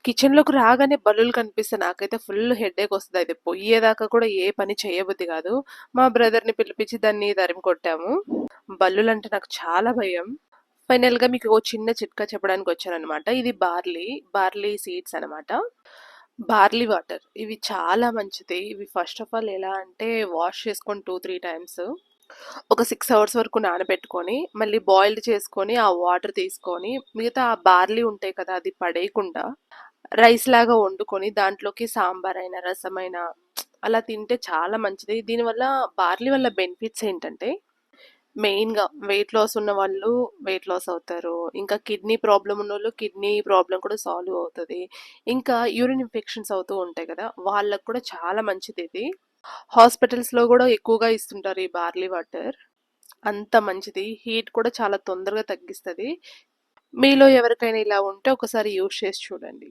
కిచెన్‌లోకి రాగానే బల్లులు కనిపిస్తే నాకైతే ఫుల్ హెడేక్ వస్తది. అయితే పొయ్యేదాకా కూడా ఏ పని చేయబుద్ధి కాదు. మా బ్రదర్‌ని పిలిపించి దాన్ని తరిమి కొట్టాము. బల్లులంటే నాకు చాలా భయం. ఫైనల్‌గా మీకు ఓ చిన్న చిట్కా చెప్పడానికొచ్చాననమాట. ఇది బార్లీ సీడ్స్ అనమాట. Barley water. ఇవి చాలా మంచిది. ఇవి ఫస్ట్ ఆఫ్ ఆల్ ఎలా అంటే వాష్ చేసుకొని 2, 3 టైమ్స్ ఒక 6 అవర్స్ వరకు నానబెట్టుకొని, మళ్ళీ బాయిల్డ్ చేసుకొని, ఆ వాటర్ తీసుకొని, మిగతా ఆ బార్లీ ఉంటాయి కదా! అది పడేయకుండా రైస్ లాగా వండుకొని, దాంట్లోకి సాంబార్ అయినా, రసమైనా అలా తింటే చాలా మంచిది. దీనివల్ల బార్లీ వల్ల బెనిఫిట్స్ ఏంటంటే మెయిన్‌గా వెయిట్ లాస్ ఉన్నవాళ్ళు వెయిట్ లాస్ అవుతారు. ఇంకా కిడ్నీ ప్రాబ్లమ్ ఉన్నోళ్ళు కిడ్నీ ప్రాబ్లమ్ కూడా సాల్వ్ అవుతది. ఇంకా యూరిన్ ఇన్ఫెక్షన్స్ అవుతూ ఉంటాయి కదా! వాళ్ళకి కూడా చాలా మంచిదిది. హాస్పిటల్స్‌లో గూడా ఎక్కువగా ఇస్తుంటారు ఈ బార్లీ వాటర్. అంత మంచిది. హీట్ కూడా చాలా తొందరగా తగ్గిస్తది. మీలో ఎవరికైనా ఇలా ఉంటే ఒకసారి యూజ్ చేసి చూడండి.